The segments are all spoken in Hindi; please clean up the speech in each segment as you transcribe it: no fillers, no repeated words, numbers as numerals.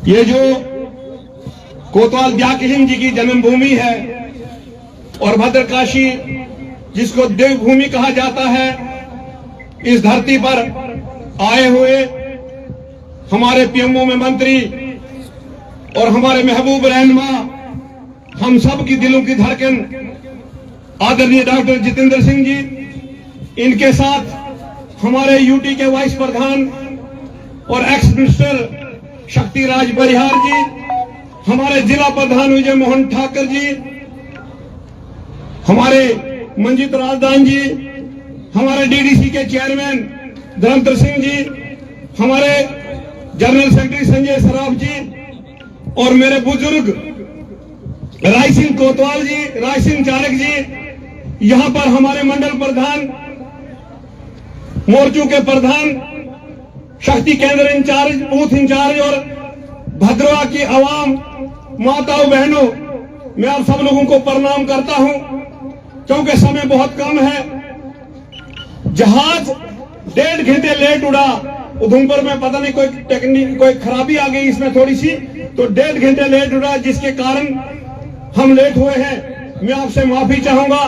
ये जो कोतवाल ब्याकिहिन जी की जन्मभूमि है और भद्रकाशी जिसको देवभूमि कहा जाता है, इस धरती पर आए हुए हमारे पीएमओ में मंत्री और हमारे महबूब रहनुमा, हम सब की दिलों की धड़कन आदरणीय डॉक्टर जितेंद्र सिंह जी, इनके साथ हमारे यूटी के वाइस प्रधान और एक्स मिनिस्टर शक्तिराज बरिहार जी, हमारे जिला प्रधान विजय मोहन ठाकर जी, हमारे मंजीत राजदान जी, हमारे डीडीसी के चेयरमैन धर्मेंद्र सिंह जी, हमारे जनरल सेक्रेटरी संजय सराफ जी और मेरे बुजुर्ग राय सिंह कोतवाल जी, राय सिंह चारक जी, यहां पर हमारे मंडल प्रधान, मोर्चों के प्रधान, शक्ति केंद्र इंचार्ज, बूथ इंचार्ज और भद्रवा की आवाम, माताओं बहनों, मैं आप सब लोगों को प्रणाम करता हूं। क्योंकि समय बहुत कम है, जहाज 1.5 घंटे लेट उड़ा उधमपुर में, पता नहीं कोई टेक्निक कोई खराबी आ गई इसमें थोड़ी सी, तो 1.5 घंटे लेट उड़ा, जिसके कारण हम लेट हुए हैं। मैं आपसे माफी चाहूंगा।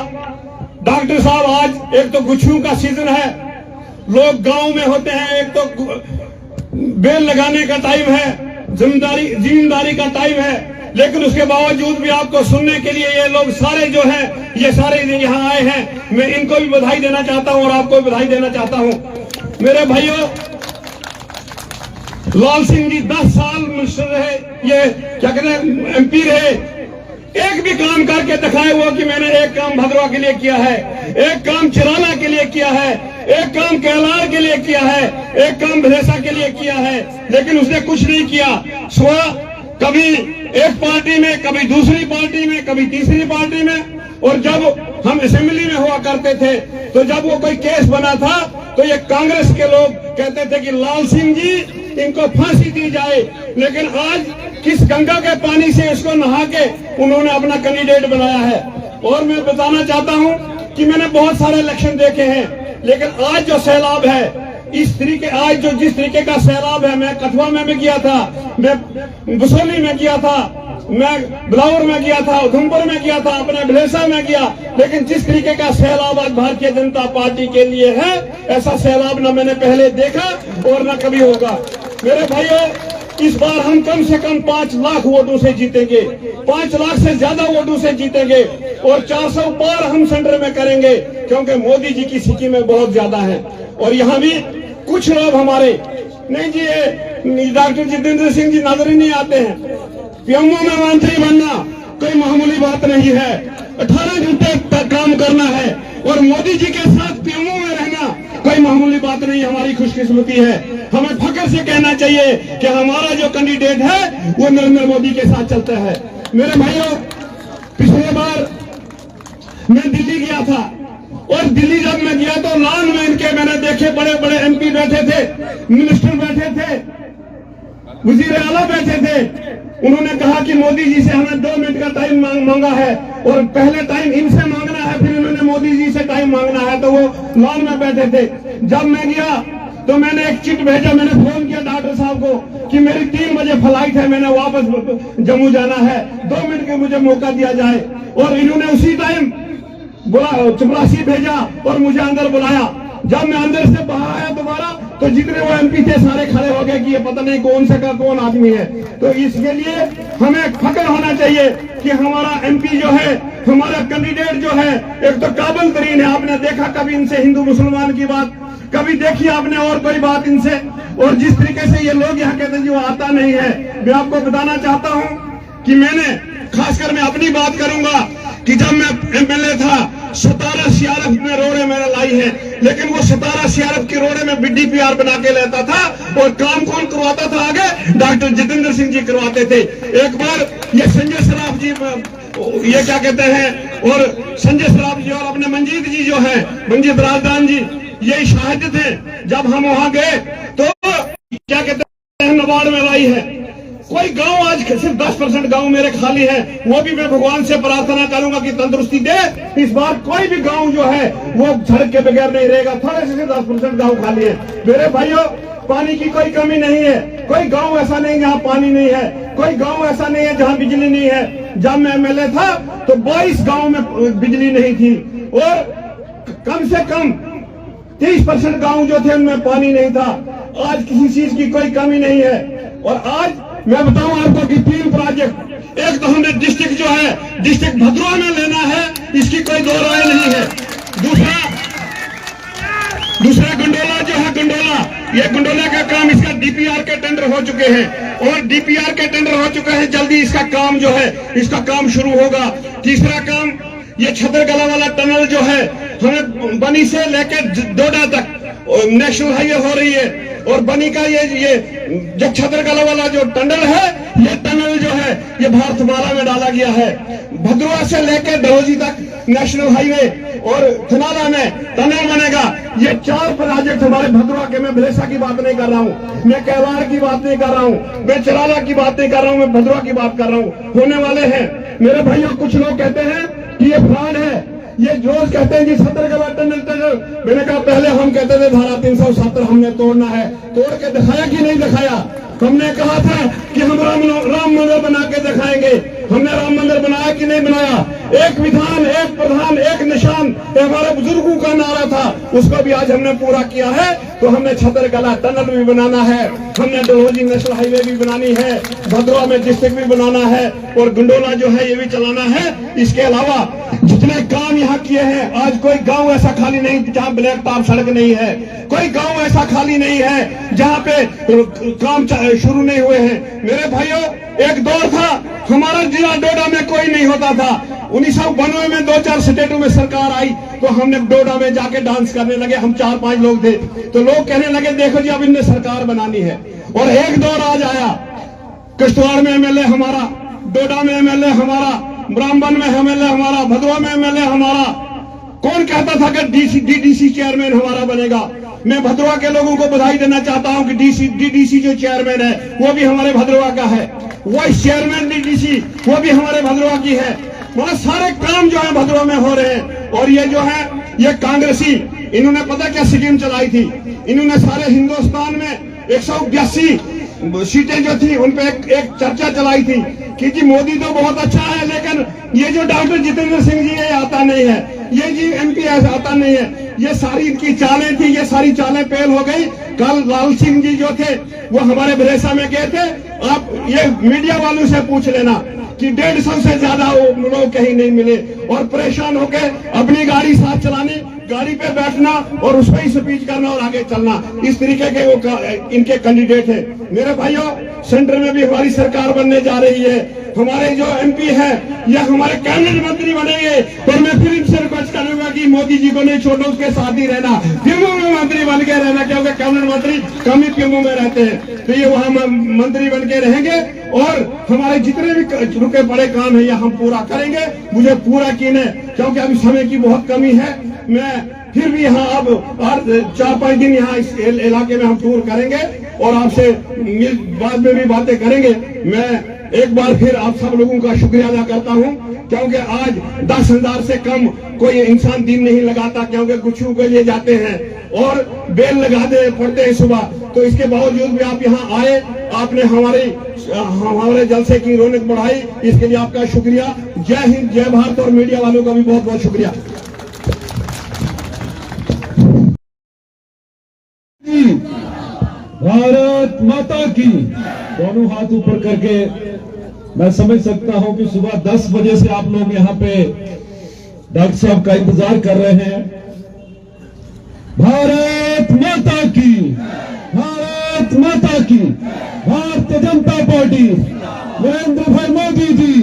डॉक्टर साहब, आज एक तो गुच्छों का सीजन है, लोग गांव में होते हैं, एक तो बेल लगाने का टाइम है, जिम्मेदारी का टाइम है, लेकिन उसके बावजूद भी आपको सुनने के लिए ये लोग सारे जो हैं, ये सारे यहाँ आए हैं। मैं इनको भी बधाई देना चाहता हूं और आपको भी बधाई देना चाहता हूं। मेरे भाइयों, लाल सिंह जी 10 साल मिनिस्टर रहे, ये क्या कहते हैं एमपी रहे, एक भी काम करके दिखाए हुआ कि मैंने एक काम भद्रवा के लिए किया है, एक काम चिराना के लिए किया है, एक काम कैलार के लिए किया है, एक काम भलेसा के लिए किया है, लेकिन उसने कुछ नहीं किया। कभी एक पार्टी में, कभी दूसरी पार्टी में, कभी तीसरी पार्टी में, और जब हम असेंबली में हुआ करते थे तो जब वो कोई केस बना था तो ये कांग्रेस के लोग कहते थे कि लाल सिंह जी इनको फांसी दी जाए, लेकिन आज किस गंगा के पानी से इसको नहा के उन्होंने अपना कैंडिडेट बनाया है। और मैं बताना चाहता हूं कि मैंने बहुत सारे इलेक्शन देखे हैं, लेकिन आज जो सैलाब है, इस तरीके आज जो जिस तरीके का सैलाब है, मैं कठुआ में गया था, मैं बसोली में गया था, मैं बिलावर में गया था, उधमपुर में गया था, अपने भलेसा में गया, लेकिन जिस तरीके का सैलाब आज भारतीय जनता पार्टी के लिए है, ऐसा सैलाब न मैंने पहले देखा और न कभी होगा। मेरे भाइयों, इस बार हम कम से कम 5 लाख वोटों से जीतेंगे, 5 लाख से ज्यादा वोटों से जीतेंगे और 400 पार हम सेंटर में करेंगे, क्योंकि मोदी जी की स्कीमें बहुत ज्यादा है। और यहाँ भी कुछ लोग हमारे नहीं जी, ये डॉक्टर जितेंद्र सिंह जी नजर ही नहीं आते हैं। पीएमओ में मंत्री बनना कोई मामूली बात नहीं है, 18 घंटे तक काम करना है और मोदी जी के साथ पीएमओ में रहना कोई मामूली बात नहीं, हमारी खुशकिस्मती है। हमें फख्र से कहना चाहिए कि हमारा जो कैंडिडेट है वो नरेंद्र मोदी के साथ चलता है। मेरे भाइयों, पिछले बार मैं दिल्ली गया था और दिल्ली जब मैं गया तो लॉन में इनके मैंने देखे बड़े बड़े एमपी बैठे थे, मिनिस्टर बैठे थे, वजीर आला बैठे थे। उन्होंने कहा कि मोदी जी से हमें 2 मिनट का टाइम मांगा है और पहले टाइम इनसे मांगना है, फिर इन्होंने मोदी जी से टाइम मांगना है, तो वो लॉन में बैठे थे। जब मैं गया तो मैंने एक चिट भेजा, मैंने फोन किया डॉक्टर साहब को कि मेरी 3 बजे फ्लाइट है, मैंने वापस जम्मू जाना है, 2 मिनट के मुझे मौका दिया जाए। और इन्होंने उसी टाइम चपरासी भेजा और मुझे अंदर बुलाया। जब मैं अंदर से बाहर आया दोबारा तो जितने वो एमपी थे सारे खड़े हो गए कि ये पता नहीं कौन सा का कौन आदमी है। तो इसके लिए हमें फख्र होना चाहिए कि हमारा एमपी जो है, हमारा कैंडिडेट जो है, एक तो काबिल तरीन है। आपने देखा कभी इनसे हिंदू मुसलमान की बात कभी देखी आपने और कोई बात इनसे, और जिस तरीके से ये लोग यहाँ कहते हैं जी वो आता नहीं है। मैं आपको बताना चाहता हूँ कि मैंने खासकर मैं अपनी बात करूंगा कि जब मैं एमएलए था 17 सीआरएफ में रोडे मैंने लाई है, लेकिन वो 17 सीआरएफ की रोडे में बीडीपीआर बना के लेता था और काम कौन करवाता था आगे? डॉक्टर जितेंद्र सिंह जी करवाते थे। एक बार ये संजय सराफ जी, ये क्या कहते हैं, और संजय सराफ जी और अपने मंजीत जी जो है, मंजीत राजदान जी, ये शाहिद थे। जब हम वहां गए तो क्या कहते हैं, नबार्ड में लाई है। कोई गांव आज सिर्फ 10% गांव मेरे खाली है, वो भी मैं भगवान से प्रार्थना करूंगा कि तंदुरुस्ती दे। इस बार कोई भी गांव जो है वो सड़क के बगैर नहीं रहेगा, थोड़े से 10% गांव खाली है। मेरे भाइयों, पानी की कोई कमी नहीं है। कोई गांव ऐसा नहीं जहां पानी नहीं है, कोई गांव ऐसा नहीं है जहां बिजली नहीं है। जब मैं एमएलए था तो 22 गांव में बिजली नहीं थी और कम से कम 30% गांव जो थे उनमें पानी नहीं था। आज किसी चीज की कोई कमी नहीं है। और आज मैं बताऊं आपको कि 3 प्रोजेक्ट, एक तो हमने डिस्ट्रिक्ट जो है डिस्ट्रिक्ट भद्रवा में लेना है, इसकी कोई दो राय नहीं है। दूसरा गंडोला जो है, गंडोला, ये गंडोला का काम, इसका डीपीआर के टेंडर हो चुके हैं और डीपीआर के टेंडर हो चुके हैं, जल्दी इसका काम जो है इसका काम शुरू होगा। तीसरा काम, ये छतरगला वाला टनल जो है, हमें बनी से लेकर डोडा तक नेशनल हाईवे हो रही है और बनी का ये जो छतरगला वाला जो टनल है, ये टनल जो है ये भारतमाला में डाला गया है। भद्रवा से लेकर डलोजी तक नेशनल हाईवे और थनाला में टनल बनेगा। ये 4 प्रोजेक्ट हमारे भद्रवा के, मैं भलेसा की बात नहीं कर रहा हूँ, मैं कैवाड़ की बात नहीं कर रहा हूँ, मैं चराला की बात नहीं कर रहा हूँ, मैं भद्रवा की बात कर रहा हूँ, होने वाले हैं। मेरे भाइयों, कुछ लोग कहते हैं कि ये फ्रॉड है, ये जोश कहते हैं कि छतरगला टनल टनल। मैंने कहा पहले हम कहते थे धारा 370 हमने तोड़ना है, तोड़ के दिखाया कि नहीं दिखाया? हमने कहा था कि हम राम मंदिर बना के दिखाएंगे, हमने राम मंदिर बनाया कि नहीं बनाया? एक विधान, एक प्रधान, एक निशान, ये हमारे बुजुर्गों का नारा था, उसको भी आज हमने पूरा किया है। तो हमने छतरगला टनल भी बनाना है, हमने डलहौजी नेशनल हाईवे भी बनानी है, भद्रवा में डिस्ट्रिक्ट भी बनाना है और गंडोला जो है ये भी चलाना है। इसके अलावा जितने काम यहाँ किए हैं, आज कोई गांव ऐसा खाली नहीं जहाँ ब्लैक टॉप सड़क नहीं है, कोई गांव ऐसा खाली नहीं है जहाँ पे काम शुरू नहीं हुए हैं। मेरे भाइयों, एक दौर था हमारा जिला डोडा में कोई नहीं होता था। 1992 में 2-4 स्टेटों में सरकार आई तो हमने डोडा में जाके डांस करने लगे, हम 4-5 लोग थे, तो लोग कहने लगे देखो जी अब इनने सरकार बनानी है। और एक दौर आज आया, किश्तवाड़ में एमएलए हमारा, डोडा में एमएलए हमारा, ब्राह्मण में एमएलए हमारा, भदवा में एमएलए हमारा। कौन कहता था कि डीडीसी चेयरमैन हमारा बनेगा? मैं भद्रवा के लोगों को बधाई देना चाहता हूं कि डीडीसी जो चेयरमैन है वो भी हमारे भद्रवा का है, वाइस चेयरमैन डीडीसी वो भी हमारे भद्रवा की है। मतलब सारे काम जो है भद्रवा में हो रहे हैं। और ये जो है ये कांग्रेसी, इन्होंने पता क्या स्कीम चलाई थी? इन्होंने सारे हिंदुस्तान में 182 सीटें जो थी उन पे एक चर्चा चलाई थी कि जी मोदी तो बहुत अच्छा है, लेकिन ये जो डॉक्टर जितेंद्र सिंह जी ये आता नहीं है, ये जी एमपी आता नहीं है। ये सारी इनकी चालें थी, ये सारी चालें फेल हो गई। कल लाल सिंह जी जो थे वो हमारे भरेसा में गए थे, आप ये मीडिया वालों से पूछ लेना कि 150 से ज्यादा लोग कहीं नहीं मिले और परेशान होकर अपनी गाड़ी साथ चलानी, गाड़ी पे बैठना और उस पर ही स्पीच करना और आगे चलना, इस तरीके के वो इनके कैंडिडेट हैं। मेरे भाइयों, सेंटर में भी हमारी सरकार बनने जा रही है। हमारे जो एमपी है या हमारे कैबिनेट मंत्री बनेंगे, और मैं फिर इनसे रिक्वेस्ट करूंगा कि मोदी जी को नहीं छोड़ो, उसके साथ ही रहना, पीएमओ में मंत्री बन के रहना, क्योंकि कैबिनेट मंत्री कम ही पीएमओ में रहते हैं। तो ये वहां मंत्री बन के रहेंगे और हमारे जितने भी रुके पड़े काम है ये हम पूरा करेंगे। मुझे पूरा यकीन है, क्योंकि अभी समय की बहुत कमी है। मैं फिर भी यहाँ अब 4-5 दिन यहाँ इस इलाके में हम टूर करेंगे और आपसे बाद में भी बातें करेंगे। मैं एक बार फिर आप सब लोगों का शुक्रिया अदा करता हूँ, क्योंकि आज 10,000 से कम कोई इंसान दिन नहीं लगाता, क्योंकि गुच्छों के लिए जाते हैं और बेल लगाते पड़ते हैं सुबह। तो इसके बावजूद भी आप यहाँ आए, आपने हमारे जलसे की रौनक बढ़ाई, इसके लिए आपका शुक्रिया। जय हिंद, जय भारत। और मीडिया वालों का भी बहुत बहुत शुक्रिया। भारत माता की। दोनों हाथ ऊपर करके मैं समझ सकता हूं कि सुबह 10 बजे से आप लोग यहाँ पे डॉक्टर साहब का इंतजार कर रहे हैं। भारत माता की, भारत माता की। भारतीय जनता पार्टी, नरेंद्र भाई मोदी जी,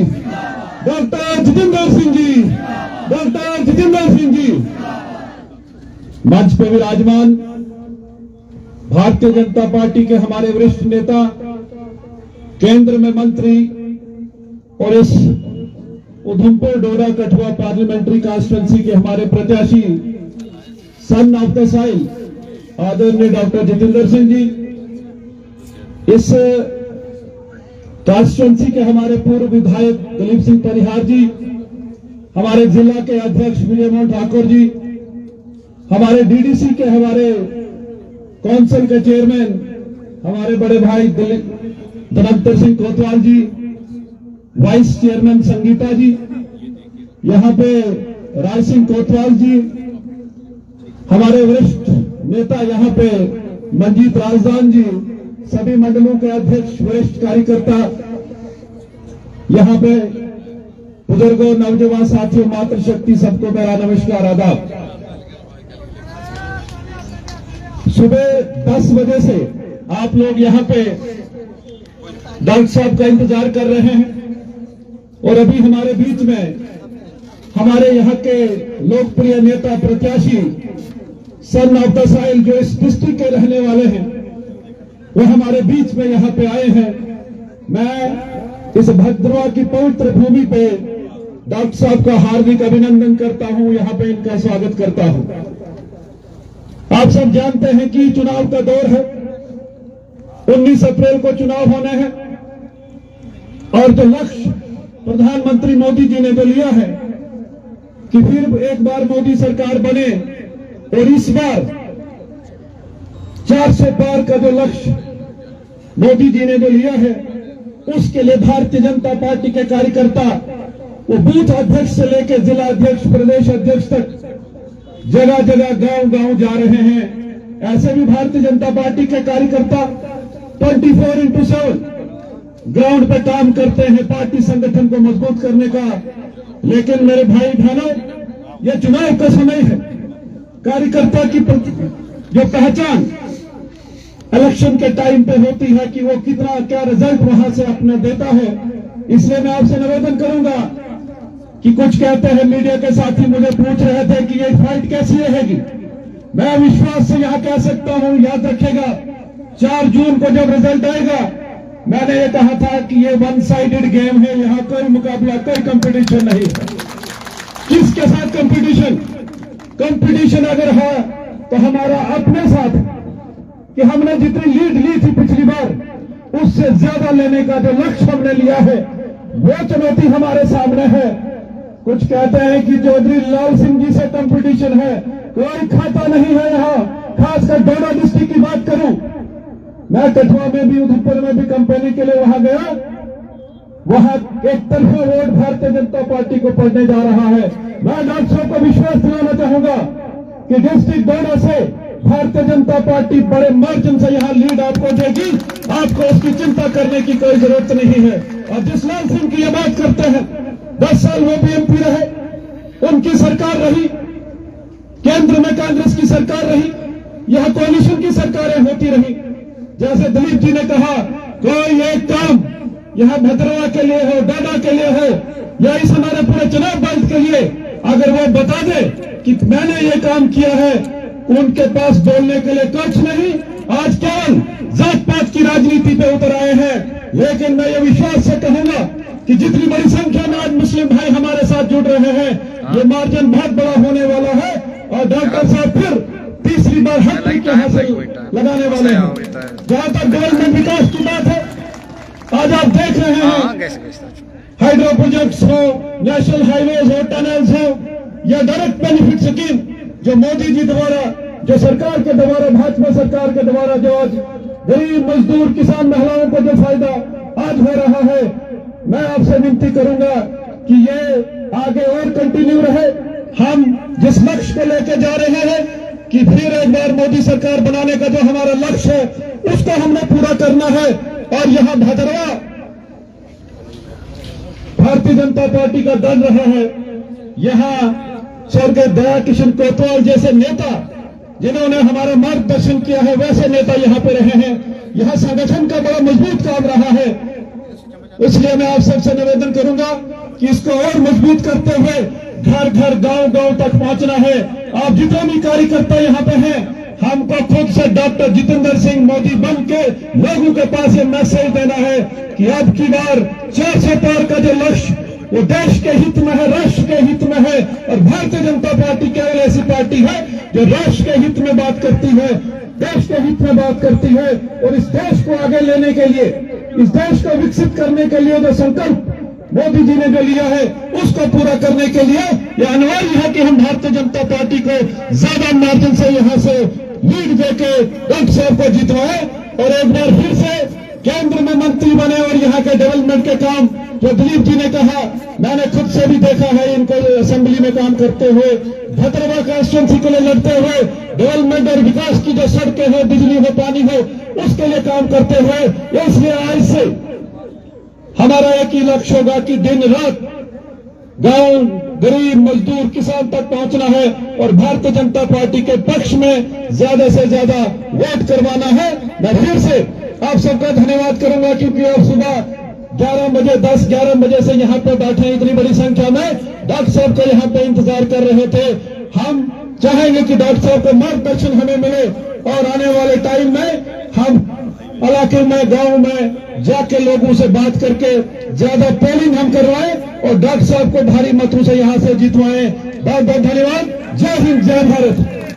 डॉक्टर जितेंद्र सिंह जी, डॉक्टर जितेंद्र सिंह जी। मंच पे विराजमान भारतीय जनता पार्टी के हमारे वरिष्ठ नेता, केंद्र में मंत्री और इस उधमपुर डोडा कठुआ पार्लियामेंट्री कॉन्स्टिट्यूंसी के हमारे प्रत्याशी, सन ऑफ द साइल आदरणीय डॉक्टर जितेंद्र सिंह जी, इस कॉन्स्टिट्यूंसी के हमारे पूर्व विधायक दलीप सिंह परिहार जी, हमारे जिला के अध्यक्ष विजय मोहन ठाकुर जी, हमारे डीडीसी के हमारे काउंसिल के चेयरमैन हमारे बड़े भाई धनंतर सिंह कोतवाल जी, वाइस चेयरमैन संगीता जी, यहाँ पे राय सिंह कोतवाल जी, हमारे वरिष्ठ नेता यहाँ पे मंजीत राजदान जी, सभी मंडलों के अध्यक्ष, वरिष्ठ कार्यकर्ता, यहाँ पे बुजुर्गों, नौजवान साथियों, मातृशक्ति, सबको मेरा नमस्कार, आदाब। सुबह 10 बजे से आप लोग यहाँ पे डॉक्टर साहब का इंतजार कर रहे हैं और अभी हमारे बीच में हमारे यहाँ के लोकप्रिय नेता प्रत्याशी सन ऑफ द साइल जो इस डिस्ट्रिक्ट के रहने वाले हैं वो हमारे बीच में यहाँ पे आए हैं। मैं इस भद्रवा की पवित्र भूमि पे डॉक्टर साहब का हार्दिक अभिनंदन करता हूं, यहाँ पे इनका स्वागत करता हूं। आप सब जानते हैं कि चुनाव का दौर है, 19 अप्रैल को चुनाव होने हैं और जो लक्ष्य प्रधानमंत्री मोदी जी ने तो लिया है कि फिर एक बार मोदी सरकार बने और इस बार 400 पार का जो लक्ष्य मोदी जी ने जो लिया है उसके लिए भारतीय जनता पार्टी के कार्यकर्ता वो बूथ अध्यक्ष से लेकर जिला अध्यक्ष, प्रदेश अध्यक्ष तक जगह जगह, गांव गांव जा रहे हैं। ऐसे भी भारतीय जनता पार्टी के कार्यकर्ता 24x7 ग्राउंड पे काम करते हैं पार्टी संगठन को मजबूत करने का। लेकिन मेरे भाई बहनों, यह चुनाव का समय है। कार्यकर्ता की जो पहचान इलेक्शन के टाइम पे होती है कि वो कितना क्या रिजल्ट वहां से अपना देता है। इसलिए मैं आपसे निवेदन करूंगा कि कुछ कहते हैं मीडिया के साथी मुझे पूछ रहे थे कि ये फाइट कैसी रहेगी। मैं विश्वास से यहां कह सकता हूं, याद रखेगा 4 जून को जब रिजल्ट आएगा, मैंने ये कहा था कि ये 1 साइडेड गेम है, यहां कोई मुकाबला, कोई कंपटीशन नहीं है। किसके साथ कंपटीशन? कंपटीशन अगर है तो हमारा अपने साथ, कि हमने जितनी लीड ली थी पिछली बार उससे ज्यादा लेने का जो लक्ष्य हमने लिया है वो चुनौती हमारे सामने है। कुछ कहते हैं कि चौधरी लाल सिंह जी से कंपटीशन है, कोई खाता नहीं है यहाँ। खासकर डोडा डिस्ट्रिक्ट की बात करूं, मैं कठुआ में भी, उधमपुर में भी कंपनी के लिए वहां गया, वहां एक तरफा वोट भारतीय जनता पार्टी को पड़ने जा रहा है। मैं डॉक्टर साहब को विश्वास दिलाना चाहूंगा कि डिस्ट्रिक्ट डोडा से भारतीय जनता पार्टी बड़े मार्जिन से यहां लीड आपको देगी। आपको उसकी चिंता करने की कोई जरूरत नहीं है। और जिस लाल सिंह की ये बात करते हैं, 10 साल वो भी एमपी रहे, उनकी सरकार रही, केंद्र में कांग्रेस की सरकार रही, यह कोalition की सरकारें होती रही। जैसे दिलीप जी ने कहा, कोई एक काम यहां भद्रवा के लिए हो, डोडा के लिए हो, या इस हमारे पूरे चुनाव बेल्ट के लिए अगर वो बता दे कि मैंने ये काम किया है, उनके पास बोलने के लिए कुछ नहीं। आज केवल जात पात की राजनीति पे उतर आए हैं। लेकिन मैं ये विश्वास से कहूंगा कि जितनी बड़ी संख्या में आज मुस्लिम भाई हमारे साथ जुड़ रहे हैं, ये मार्जिन बहुत बड़ा होने वाला है और डॉक्टर साहब फिर तीसरी बार हैट्रिक हासिल लगाने वाले हैं। जहां तक डेवलपमेंट विकास की बात है, आज आप देख रहे हैं हाइड्रो प्रोजेक्ट्स हो, नेशनल हाईवेज हो, टनल्स हो, या डायरेक्ट बेनिफिट स्कीम जो मोदी जी द्वारा, जो सरकार के द्वारा, भाजपा सरकार के द्वारा जो आज गरीब मजदूर किसान महिलाओं को जो फायदा आज हो रहा है, मैं आपसे विनती करूंगा कि ये आगे और कंटिन्यू रहे। हम जिस लक्ष्य को लेकर जा रहे हैं कि फिर एक बार मोदी सरकार बनाने का जो हमारा लक्ष्य है उसको हमने पूरा करना है। और यहां भद्रवा भारतीय जनता पार्टी का दल रहा है। यहां स्वर्गीय दया किशन कोतवाल जैसे नेता जिन्होंने हमारा मार्गदर्शन किया है, वैसे नेता यहां पे रहे हैं। यहां संगठन का बड़ा मजबूत काम रहा है। इसलिए मैं आप सबसे निवेदन करूंगा कि इसको और मजबूत करते हुए घर घर, गांव गांव तक पहुंचना है। आप जितने भी कार्यकर्ता यहां पे हैं, हमको खुद से डॉक्टर जितेंद्र सिंह मोदी बन के लोगों के पास ये मैसेज देना है कि अब की बार 400 पार का जो लक्ष्य वो देश के हित में है, राष्ट्र के हित में है। और भारतीय जनता पार्टी केवल ऐसी पार्टी है जो राष्ट्र के हित में बात करती है, देश के हित में बात करती है। और इस देश को आगे लेने के लिए, इस देश को विकसित करने के लिए जो संकल्प मोदी जी ने जो लिया है उसको पूरा करने के लिए यह अनिवार्य है कि हम भारतीय जनता पार्टी को ज्यादा मार्जिन से यहां से लीड देके डॉक्टर साहब को जितवाएं और एक बार फिर से केंद्र में मंत्री बने और यहाँ के डेवलपमेंट के काम जो दिलीप जी ने कहा, मैंने खुद से भी देखा है इनको असेंबली में काम करते हुए, भद्रवा कॉन्स्टिट्यूंसी के लिए लड़ते हुए, डेवलपमेंट और विकास की जो सड़कें हो, बिजली हो, पानी हो, उसके लिए काम करते हुए। इसलिए आज से हमारा एक ही लक्ष्य होगा कि दिन रात गांव, गरीब, मजदूर, किसान तक पहुंचना है और भारतीय जनता पार्टी के पक्ष में ज्यादा से ज्यादा वोट करवाना है। मैं फिर से आप सबका धन्यवाद करूंगा क्योंकि आप सुबह 11 बजे 10-11 बजे से यहाँ पे बैठे हैं, इतनी बड़ी संख्या में डॉक्टर साहब को यहाँ पे इंतजार कर रहे थे। हम चाहेंगे कि डॉक्टर साहब को मार्गदर्शन हमें मिले और आने वाले टाइम में हम इलाके में, गांव में जाके लोगों से बात करके ज्यादा पोलिंग हम करवाएं और डॉक्टर साहब को भारी मतों से यहां से जितवाएं। बहुत बहुत धन्यवाद। जय हिंद, जय भारत।